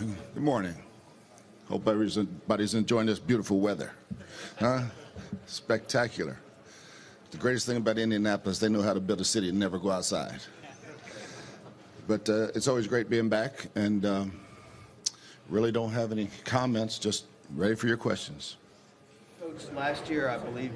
Good morning. Hope everybody's enjoying this beautiful weather. Huh? Spectacular. The greatest thing about Indianapolis, they know how to build a city and never go outside. But it's always great being back, and really don't have any comments, just ready for your questions. Coach, last year, I believe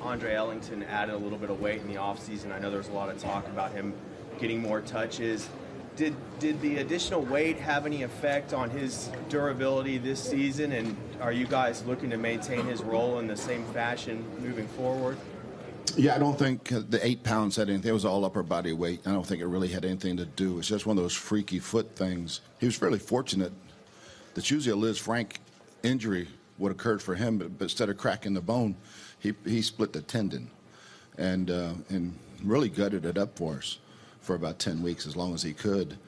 Andre Ellington added a little bit of weight in the offseason. I know there was a lot of talk about him getting more touches. Did the additional weight have any effect on his durability this season, and are you guys looking to maintain his role in the same fashion moving forward? Yeah, I don't think the 8 pounds had anything. It was all upper body weight. I don't think it really had anything to do. It's just one of those freaky foot things. He was fairly fortunate. That's usually a Liz Frank injury would occurred for him, but instead of cracking the bone, he split the tendon, and really gutted it up for us for about 10 weeks, as long as he could.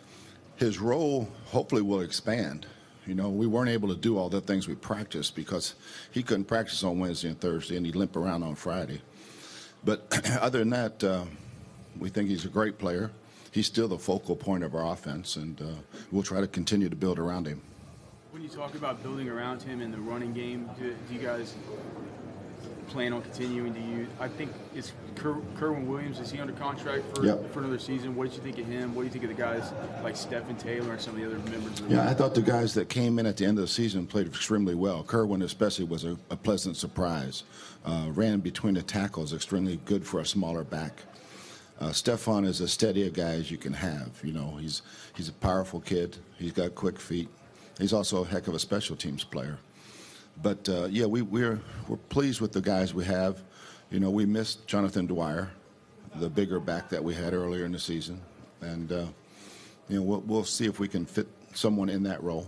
His role hopefully will expand. You know, we weren't able to do all the things we practiced because he couldn't practice on Wednesday and Thursday, and he'd limp around on Friday. But other than that, we think he's a great player. He's still the focal point of our offense, and we'll try to continue to build around him. When you talk about building around him in the running game, do you guys plan on continuing to use? I think it's Kerwin Williams. Is he under contract for another season? What did you think of him? What do you think of the guys like Stephen Taylor and some of the other members of the I thought the guys that came in at the end of the season played extremely well. Kerwin especially was a pleasant surprise. Ran between the tackles, extremely good for a smaller back. Stefan is as steady a guy as you can have. You know, he's a powerful kid. He's got quick feet. He's also a heck of a special teams player. But we're pleased with the guys we have. You know, we missed Jonathan Dwyer, the bigger back that we had earlier in the season, and we'll see if we can fit someone in that role.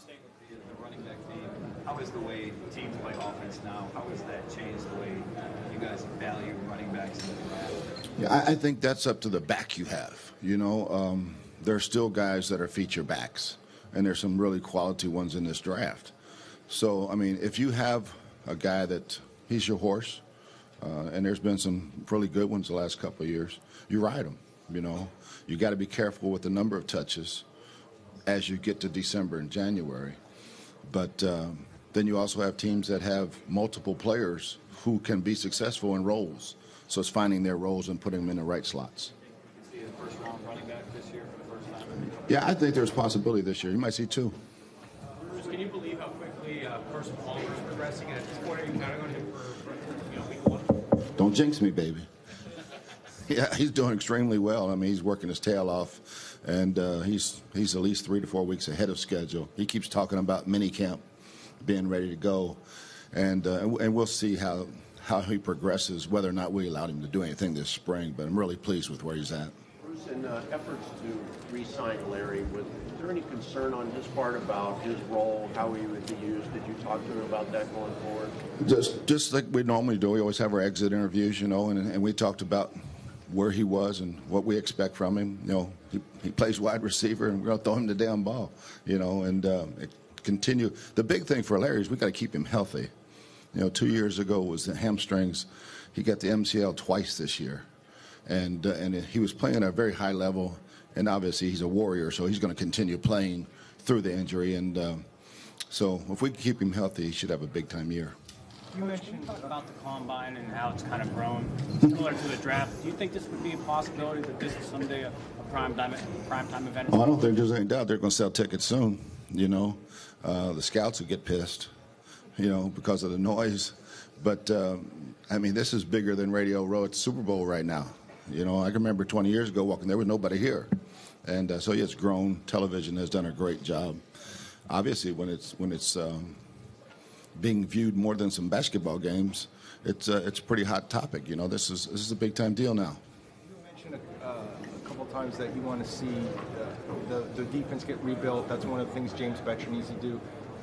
The running back theme. How is the way teams play offense now? How has that changed the way you guys value running backs in the draft? Yeah, I think that's up to the back you have. You know, there are still guys that are feature backs, and there's some really quality ones in this draft. So, I mean, if you have a guy that he's your horse, and there's been some really good ones the last couple of years, you ride him. You know, you got to be careful with the number of touches as you get to December and January. But then you also have teams that have multiple players who can be successful in roles. So it's finding their roles and putting them in the right slots. You see the first round running back this year for the first time? Yeah, I think there's possibility this year. You might see 2. Bruce, can you believe how quickly Carson Palmer is progressing? And at this point, are you counting on him for week 1? Don't jinx me, baby. Yeah, he's doing extremely well. I mean, he's working his tail off, and he's at least 3 to 4 weeks ahead of schedule. He keeps talking about mini camp being ready to go, and we'll see how he progresses, whether or not we allowed him to do anything this spring. But I'm really pleased with where he's at. Bruce, in efforts to re-sign Larry, was there any concern on his part about his role, how he would be used? Did you talk to him about that going forward? Just like we normally do. We always have our exit interviews, you know, and we talked about where he was and what we expect from him. You know, he plays wide receiver, and we're going to throw him the damn ball, you know, and continue. The big thing for Larry is we got to keep him healthy. You know, 2 years ago was the hamstrings. He got the MCL twice this year, and he was playing at a very high level. And obviously he's a warrior, so he's going to continue playing through the injury. And so if we can keep him healthy, he should have a big-time year. You mentioned about the combine and how it's kind of grown similar to the draft. Do you think this would be a possibility that this is someday a prime-time event? Oh, I don't think there's any doubt they're going to sell tickets soon. You know, the scouts will get pissed, you know, because of the noise. But, I mean, this is bigger than Radio Row at the Super Bowl right now. You know, I can remember 20 years ago walking there was nobody here. And so it's grown. Television has done a great job. Obviously, when it's being viewed more than some basketball games, it's a pretty hot topic. You know, this is a big-time deal now. You mentioned a couple times that you want to see the defense get rebuilt. That's one of the things James Bettcher needs to do.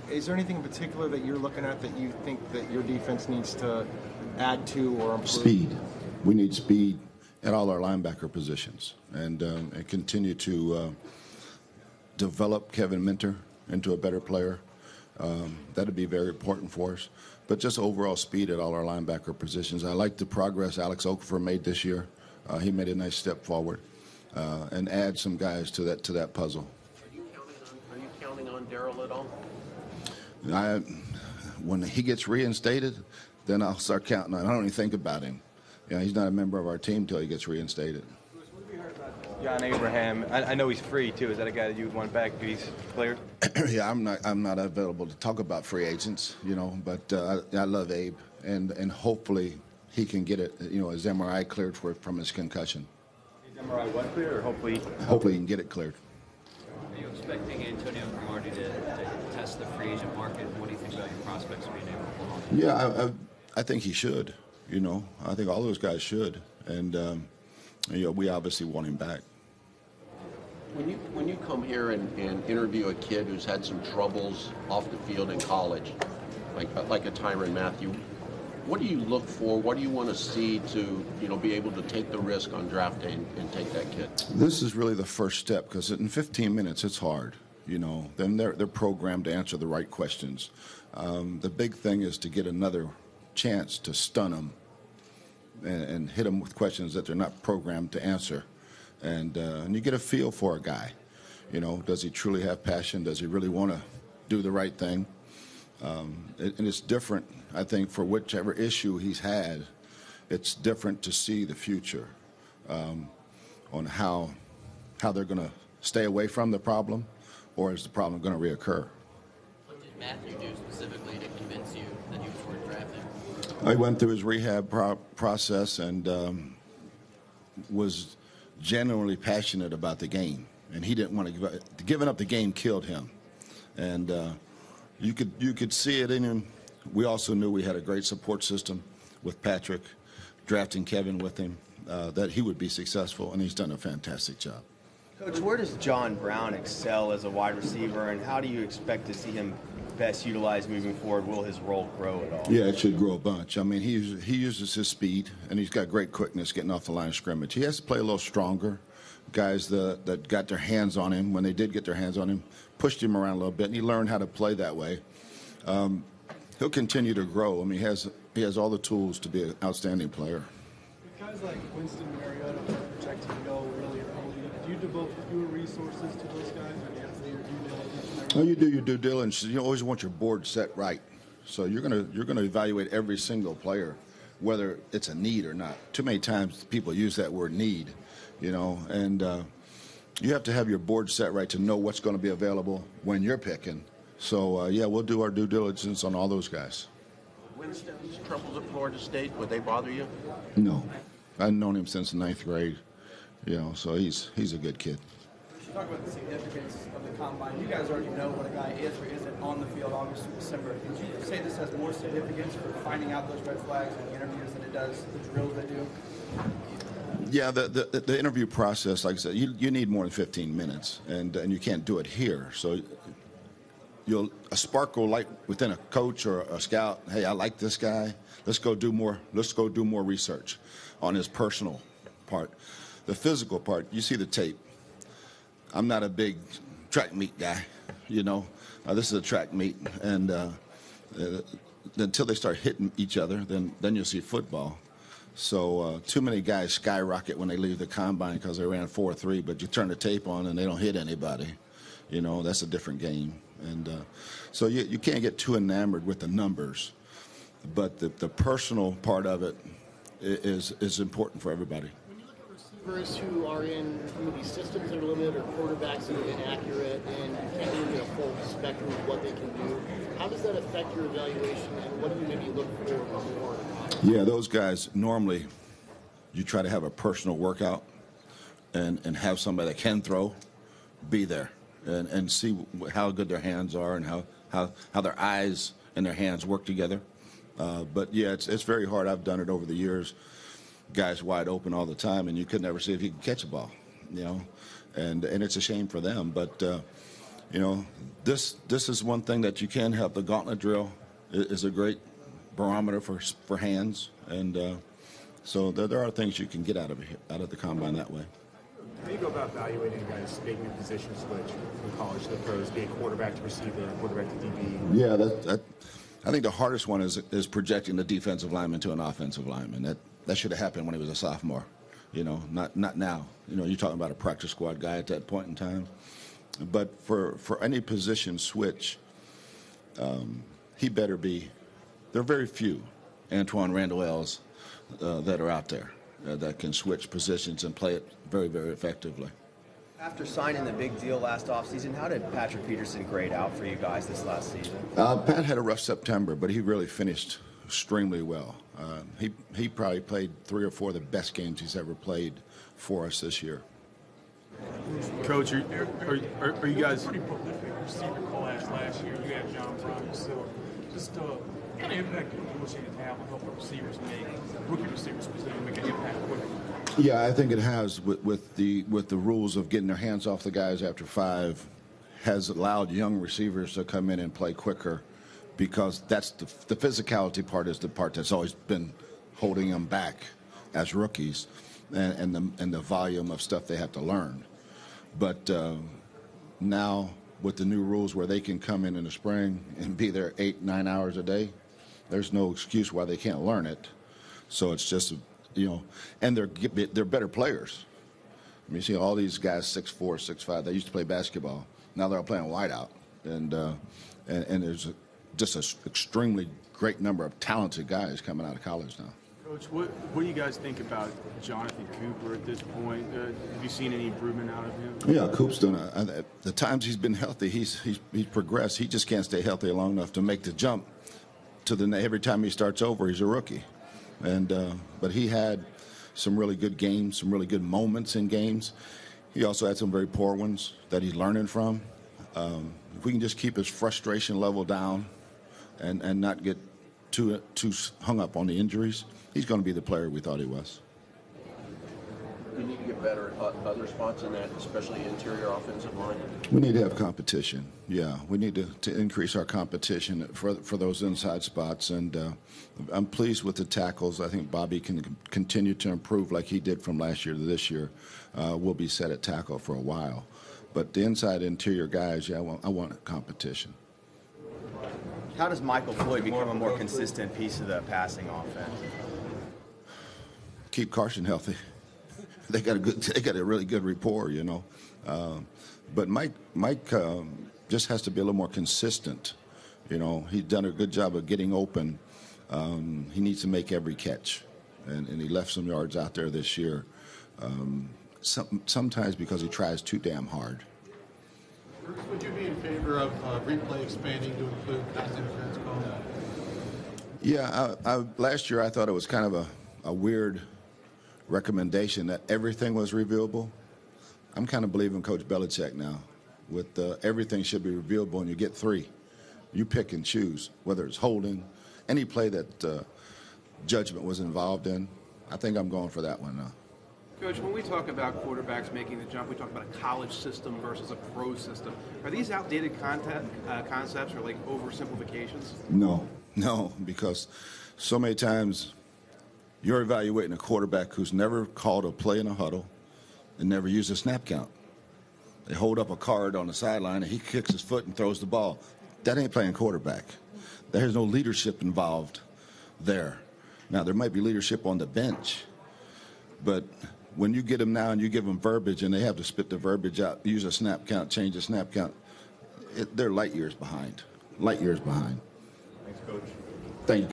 Is there anything in particular that you're looking at that you think that your defense needs to add to or improve? Speed. We need speed at all our linebacker positions, and continue to develop Kevin Minter into a better player. That'd be very important for us. But just overall speed at all our linebacker positions. I like the progress Alex Okafor made this year. He made a nice step forward, and add some guys to that puzzle. Are you counting on Darryl at all? When he gets reinstated, then I'll start counting on him. I don't even think about him. He's not a member of our team until he gets reinstated. John Abraham, I know he's free too. Is that a guy that you would want back if he's cleared? Yeah, I'm not available to talk about free agents, but I love Abe, and hopefully he can get it, his MRI cleared from his concussion. His MRI what cleared, or hopefully? Hopefully he can get it cleared. Are you expecting Antonio Cromartie to test the free agent market? What do you think about your prospects being able to pull off? Yeah, I think he should. I think all those guys should, and we obviously want him back. When you come here and interview a kid who's had some troubles off the field in college, like a Tyrann Mathieu, what do you look for? What do you want to see to be able to take the risk on draft day and take that kid? This is really the first step, because in 15 minutes it's hard. Then they're programmed to answer the right questions. The big thing is to get another chance to stun them and hit them with questions that they're not programmed to answer. And you get a feel for a guy. Does he truly have passion? Does he really want to do the right thing? And it's different, I think, for whichever issue he's had. It's different to see the future on how they're going to stay away from the problem, or is the problem going to reoccur? What did Mathieu do specifically to convince you that he was worth drafting? I went through his rehab process and was genuinely passionate about the game, and he didn't want to give up. Giving up the game killed him, and you could see it in him. We also knew we had a great support system with Patrick, drafting Kevin with him, that he would be successful, and he's done a fantastic job. Coach, where does John Brown excel as a wide receiver, and how do you expect to see him best utilized moving forward? Will his role grow at all? Yeah, it should grow a bunch. I mean, he uses his speed, and he's got great quickness getting off the line of scrimmage. He has to play a little stronger. Guys that got their hands on him, when they did get their hands on him, pushed him around a little bit, and he learned how to play that way. He'll continue to grow. I mean, he has all the tools to be an outstanding player. With guys like Winston Mariota projected to go earlier, do you devote fewer resources to those guys, or do you have to do your due diligence? Oh, you do your due diligence. You always want your board set right. So you're gonna evaluate every single player, whether it's a need or not. Too many times people use that word need, and you have to have your board set right to know what's going to be available when you're picking. So yeah, we'll do our due diligence on all those guys. Winston's troubles at Florida State, would they bother you? No, I've known him since the 9th grade. So he's a good kid. We should talk about the significance of the combine. You guys already know what a guy is or isn't on the field August through December. Would you say this has more significance for finding out those red flags in the interviews than it does the drills they do? Yeah, the interview process, like I said, you need more than 15 minutes, and you can't do it here. So a spark will light within a coach or a scout. Hey, I like this guy. Let's go do more research on his personal part. The physical part, you see the tape. I'm not a big track meet guy, this is a track meet, and until they start hitting each other, then you'll see football. So too many guys skyrocket when they leave the combine because they ran 4.3, but you turn the tape on and they don't hit anybody. That's a different game. And so you can't get too enamored with the numbers, but the personal part of it is important for everybody. Receivers who are in maybe systems that are limited or quarterbacks that are inaccurate and you can't really get a full spectrum of what they can do, how does that affect your evaluation, and what do you maybe look for more? Yeah, those guys, normally you try to have a personal workout and have somebody that can throw be there and see how good their hands are and how their eyes and their hands work together. But yeah, it's very hard. I've done it over the years. Guys wide open all the time, and you could never see if he could catch a ball, and it's a shame for them. But this is one thing that you can have. The gauntlet drill is a great barometer for hands, and so there are things you can get out of the combine that way. How do you go about evaluating guys making a position switch from college to the pros, being quarterback to receiver, quarterback to DB? Yeah, I think the hardest one is projecting the defensive lineman to an offensive lineman. That should have happened when he was a sophomore, not now. You're talking about a practice squad guy at that point in time. But for any position switch, he better be. There are very few Antoine Randall-Els that are out there that can switch positions and play it very, very effectively. After signing the big deal last offseason, how did Patrick Peterson grade out for you guys this last season? Pat had a rough September, but he really finished extremely well. He probably played 3 or 4 of the best games he's ever played for us this year. Coach, are you guys pretty prolific receiver class last year? You had John Brown, so just kind of impact you wish you could have help the receivers make rookie receivers specifically make an impact quicker. Yeah, I think it has with the rules of getting their hands off the guys after 5 has allowed young receivers to come in and play quicker, because that's the physicality part is the part that's always been holding them back as rookies, and the volume of stuff they have to learn. But now with the new rules where they can come in the spring and be there 8-9 hours a day, there's no excuse why they can't learn it. So it's just, and they're better players. I mean, you see all these guys 6'4", 6'5", they used to play basketball. Now they're all playing wideout, and there's just an extremely great number of talented guys coming out of college now. Coach, what do you guys think about Jonathan Cooper at this point? Have you seen any improvement out of him? Yeah, Coop's done the times he's been healthy, he's progressed. He just can't stay healthy long enough to make the jump to every time he starts over, he's a rookie. And but he had some really good games, some really good moments in games. He also had some very poor ones that he's learning from. If we can just keep his frustration level down and not get too hung up on the injuries, he's going to be the player we thought he was. We need to get better at other spots in that, especially interior offensive line. We need to have competition. Yeah, we need to increase our competition for those inside spots. And I'm pleased with the tackles. I think Bobby can continue to improve like he did from last year to this year. We'll be set at tackle for a while. But the inside interior guys, yeah, I want competition. How does Michael Floyd become a more consistent piece of the passing offense? Keep Carson healthy. They got a really good rapport, But Mike just has to be a little more consistent. He's done a good job of getting open. He needs to make every catch, and he left some yards out there this year. Sometimes because he tries too damn hard. Bruce, would you be in favor of replay expanding to include pass interference calls? Yeah, last year I thought it was kind of a weird recommendation that everything was reviewable. I'm kind of believing Coach Belichick now. With everything should be reviewable, and you get 3. You pick and choose, whether it's holding, any play that judgment was involved in. I think I'm going for that one now. Coach, when we talk about quarterbacks making the jump, we talk about a college system versus a pro system. Are these outdated concepts or like oversimplifications? No, because so many times you're evaluating a quarterback who's never called a play in a huddle and never used a snap count. They hold up a card on the sideline and he kicks his foot and throws the ball. That ain't playing quarterback. There's no leadership involved there. Now, there might be leadership on the bench, but when you get them now and you give them verbiage and they have to spit the verbiage out, use a snap count, change a snap count, they're light years behind. Light years behind. Thanks, Coach. Thank you.